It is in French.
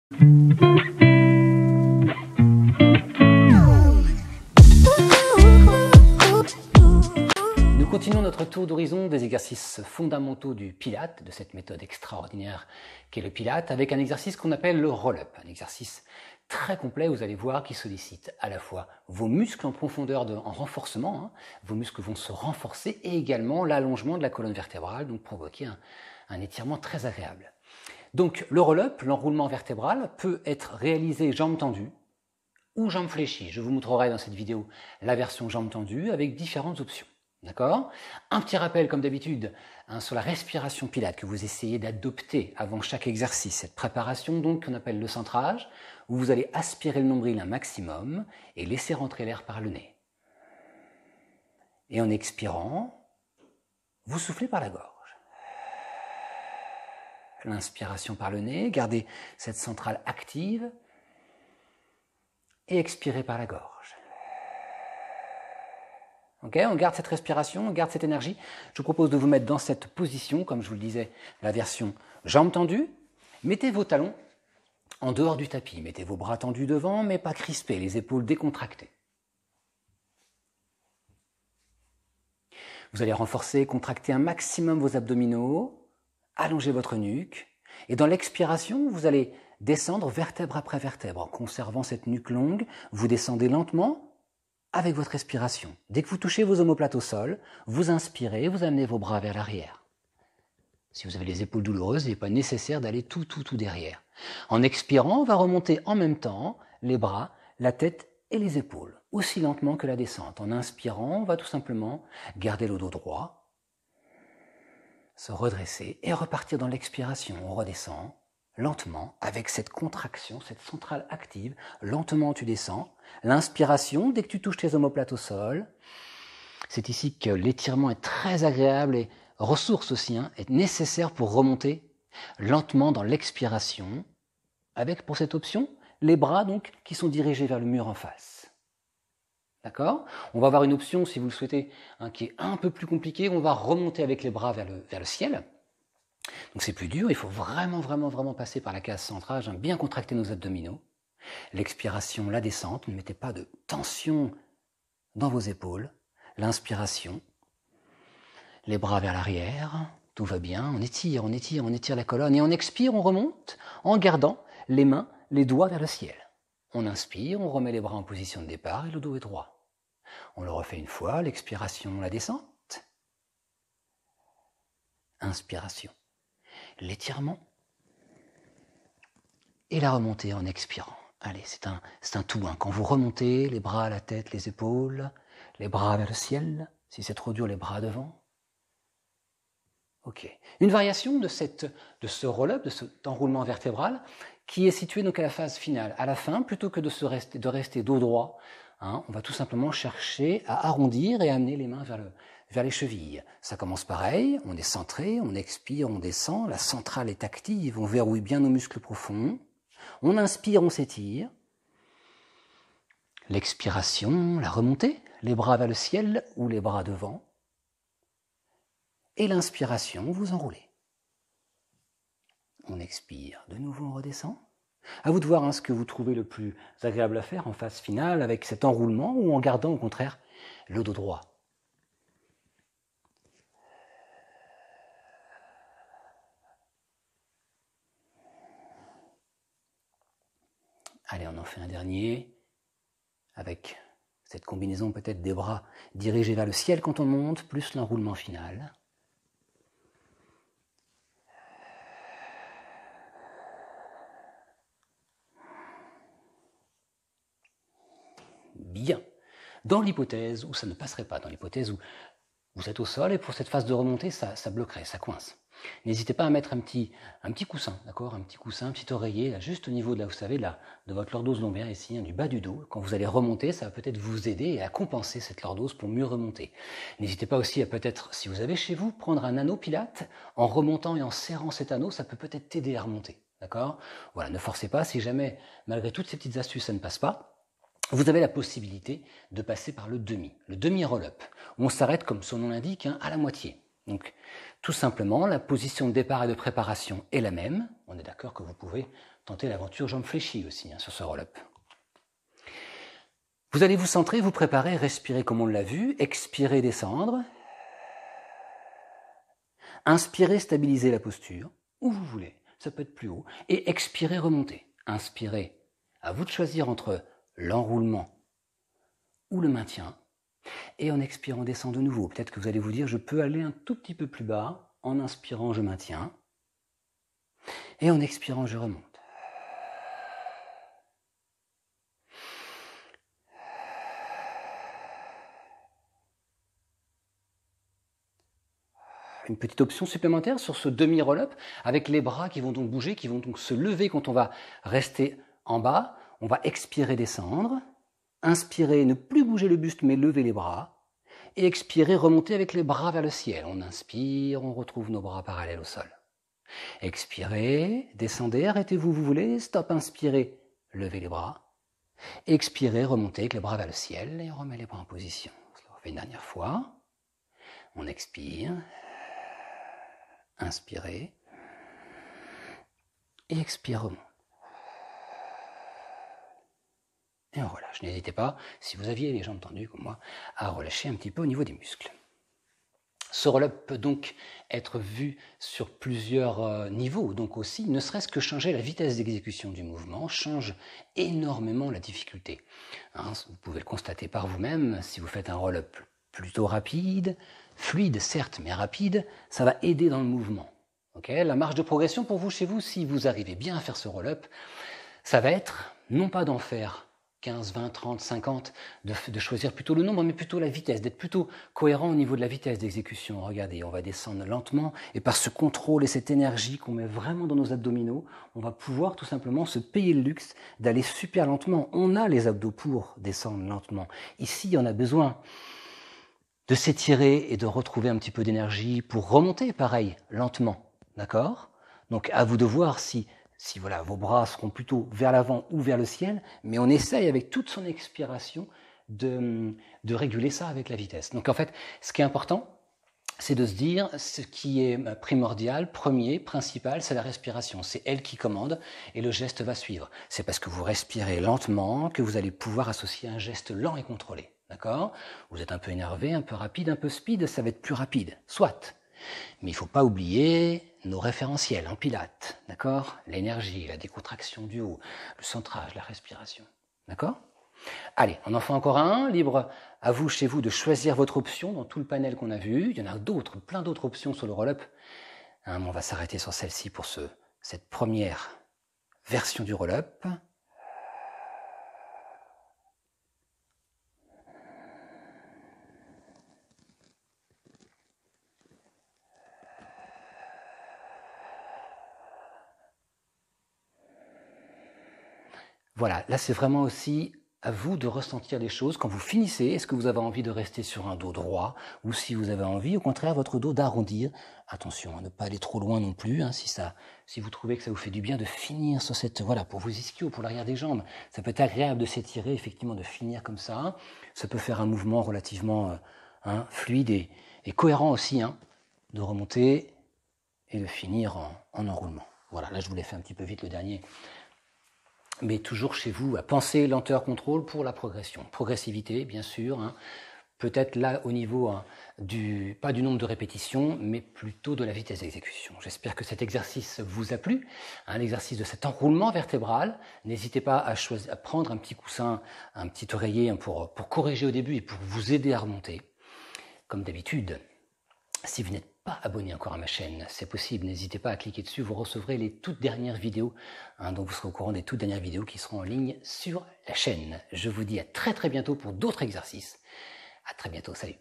Nous continuons notre tour d'horizon des exercices fondamentaux du Pilate, de cette méthode extraordinaire qu'est le Pilate, avec un exercice qu'on appelle le roll-up, un exercice très complet, vous allez voir, qui sollicite à la fois vos muscles en profondeur, en renforcement, vos muscles vont se renforcer, et également l'allongement de la colonne vertébrale, donc provoquer un étirement très agréable. Donc le roll-up, l'enroulement vertébral, peut être réalisé jambes tendues ou jambes fléchies. Je vous montrerai dans cette vidéo la version jambes tendues avec différentes options. D'accord ? Un petit rappel comme d'habitude sur la respiration Pilate que vous essayez d'adopter avant chaque exercice. Cette préparation donc qu'on appelle le centrage, où vous allez aspirer le nombril un maximum et laisser rentrer l'air par le nez. Et en expirant, vous soufflez par la gorge. L'inspiration par le nez, gardez cette centrale active et expirez par la gorge. Ok, on garde cette respiration, on garde cette énergie. Je vous propose de vous mettre dans cette position, comme je vous le disais, la version jambes tendues. Mettez vos talons en dehors du tapis. Mettez vos bras tendus devant, mais pas crispés, les épaules décontractées. Vous allez renforcer, contracter un maximum vos abdominaux, allonger votre nuque. Et dans l'expiration, vous allez descendre vertèbre après vertèbre. En conservant cette nuque longue, vous descendez lentement avec votre respiration. Dès que vous touchez vos omoplates au sol, vous inspirez, vous amenez vos bras vers l'arrière. Si vous avez les épaules douloureuses, il n'est pas nécessaire d'aller tout derrière. En expirant, on va remonter en même temps les bras, la tête et les épaules, aussi lentement que la descente. En inspirant, on va tout simplement garder le dos droit, se redresser et repartir dans l'expiration. On redescend lentement avec cette contraction, cette centrale active. Lentement, tu descends. L'inspiration, dès que tu touches tes omoplates au sol, c'est ici que l'étirement est très agréable et ressource aussi, est nécessaire pour remonter lentement dans l'expiration, avec pour cette option les bras donc qui sont dirigés vers le mur en face. D'accord ? On va avoir une option, si vous le souhaitez, qui est un peu plus compliquée. On va remonter avec les bras vers le ciel. Donc c'est plus dur, il faut vraiment passer par la case centrage, bien contracter nos abdominaux. L'expiration, la descente, ne mettez pas de tension dans vos épaules. L'inspiration, les bras vers l'arrière, tout va bien, on étire la colonne et on expire, on remonte en gardant les mains, les doigts vers le ciel. On inspire, on remet les bras en position de départ et le dos est droit. On le refait une fois, l'expiration, la descente. Inspiration, l'étirement et la remontée en expirant. Allez, c'est un tout. Quand vous remontez, les bras, la tête, les épaules, les bras vers le ciel. Si c'est trop dur, les bras devant. Ok. Une variation de ce roll-up, de cet enroulement vertébral, qui est situé donc à la phase finale. À la fin, plutôt que de rester dos droit, on va tout simplement chercher à arrondir et à amener les mains vers les chevilles. Ça commence pareil, on est centré, on expire, on descend, la centrale est active, on verrouille bien nos muscles profonds. On inspire, on s'étire. L'expiration, la remontée, les bras vers le ciel ou les bras devant. Et l'inspiration, vous enroulez. On expire, de nouveau on redescend. À vous de voir ce que vous trouvez le plus agréable à faire en phase finale avec cet enroulement ou en gardant au contraire le dos droit. Allez, on en fait un dernier avec cette combinaison peut-être des bras dirigés vers le ciel quand on monte, plus l'enroulement final. Bien. Dans l'hypothèse où ça ne passerait pas, dans l'hypothèse où vous êtes au sol et pour cette phase de remontée, ça bloquerait, ça coince. N'hésitez pas à mettre un petit coussin, d'accord ? Un petit coussin, un petit oreiller, là, juste au niveau de, là, vous savez, là, de votre lordose lombaire ici, du bas du dos. Quand vous allez remonter, ça va peut-être vous aider à compenser cette lordose pour mieux remonter. N'hésitez pas aussi à peut-être, si vous avez chez vous, prendre un anneau Pilate. En remontant et en serrant cet anneau, ça peut peut-être t'aider à remonter, d'accord ? Voilà, ne forcez pas. Si jamais, malgré toutes ces petites astuces, ça ne passe pas, vous avez la possibilité de passer par le demi roll-up, où on s'arrête, comme son nom l'indique, à la moitié. Donc, tout simplement, la position de départ et de préparation est la même. On est d'accord que vous pouvez tenter l'aventure jambes fléchies aussi sur ce roll-up. Vous allez vous centrer, vous préparer, respirer comme on l'a vu, expirer, descendre. Inspirez, stabilisez la posture, où vous voulez, ça peut être plus haut, et expirez, remontez. Inspirez, à vous de choisir entre l'enroulement ou le maintien, et en expirant, descend de nouveau. Peut-être que vous allez vous dire, je peux aller un tout petit peu plus bas, en inspirant, je maintiens, et en expirant, je remonte. Une petite option supplémentaire sur ce demi-roll-up, avec les bras qui vont donc bouger, qui vont donc se lever quand on va rester en bas. On va expirer, descendre. Inspirer, ne plus bouger le buste, mais lever les bras. Et expirer, remonter avec les bras vers le ciel. On inspire, on retrouve nos bras parallèles au sol. Expirez, descendez, arrêtez-vous, vous voulez. Stop, inspirez, levez les bras. Expirez, remontez avec les bras vers le ciel et on remet les bras en position. On le refait une dernière fois. On expire. Inspirez. Et expire, remonte. Et on relâche. N'hésitez pas, si vous aviez les jambes tendues comme moi, à relâcher un petit peu au niveau des muscles. Ce roll-up peut donc être vu sur plusieurs niveaux, donc aussi, ne serait-ce que changer la vitesse d'exécution du mouvement, change énormément la difficulté. Vous pouvez le constater par vous-même, si vous faites un roll-up plutôt rapide, fluide certes, mais rapide, ça va aider dans le mouvement. Okay, la marge de progression pour vous, chez vous, si vous arrivez bien à faire ce roll-up, ça va être, non pas d'en faire 15, 20, 30, 50, de choisir plutôt le nombre, mais plutôt la vitesse, d'être plutôt cohérent au niveau de la vitesse d'exécution. Regardez, on va descendre lentement, et par ce contrôle et cette énergie qu'on met vraiment dans nos abdominaux, on va pouvoir tout simplement se payer le luxe d'aller super lentement. On a les abdos pour descendre lentement. Ici, on a besoin de s'étirer et de retrouver un petit peu d'énergie pour remonter, pareil, lentement. D'accord ? Donc, à vous de voir si voilà, vos bras seront plutôt vers l'avant ou vers le ciel, mais on essaye avec toute son expiration de réguler ça avec la vitesse. Donc en fait, ce qui est important, c'est de se dire, ce qui est primordial, premier, principal, c'est la respiration. C'est elle qui commande et le geste va suivre. C'est parce que vous respirez lentement que vous allez pouvoir associer un geste lent et contrôlé. D'accord ? Vous êtes un peu énervé, un peu rapide, un peu speed, ça va être plus rapide. Soit. Mais il ne faut pas oublier nos référentiels en pilates, d'accord ? L'énergie, la décontraction du haut, le centrage, la respiration, d'accord ? Allez, on en fait encore un, libre à vous, chez vous, de choisir votre option dans tout le panel qu'on a vu. Il y en a d'autres, plein d'autres options sur le roll-up. On va s'arrêter sur celle-ci pour cette première version du roll-up. Voilà, là c'est vraiment aussi à vous de ressentir les choses. Quand vous finissez, est-ce que vous avez envie de rester sur un dos droit ou si vous avez envie, au contraire, votre dos d'arrondir. Attention, à ne pas aller trop loin non plus, si vous trouvez que ça vous fait du bien de finir sur cette, voilà, pour vos ischios, pour l'arrière des jambes. Ça peut être agréable de s'étirer, effectivement, de finir comme ça. Ça peut faire un mouvement relativement fluide et cohérent aussi, de remonter et de finir en enroulement. Voilà, là je vous l'ai fait un petit peu vite le dernier. Mais toujours chez vous, à penser lenteur, contrôle pour la progression. Progressivité, bien sûr, peut-être là au niveau pas du nombre de répétitions, mais plutôt de la vitesse d'exécution. J'espère que cet exercice vous a plu, l'exercice de cet enroulement vertébral. N'hésitez pas à prendre un petit coussin, un petit oreiller pour corriger au début et pour vous aider à remonter. Comme d'habitude, si vous n'êtes pas abonné encore à ma chaîne, c'est possible, n'hésitez pas à cliquer dessus, vous recevrez les toutes dernières vidéos, donc vous serez au courant des toutes dernières vidéos qui seront en ligne sur la chaîne. Je vous dis à très bientôt pour d'autres exercices. À très bientôt, salut.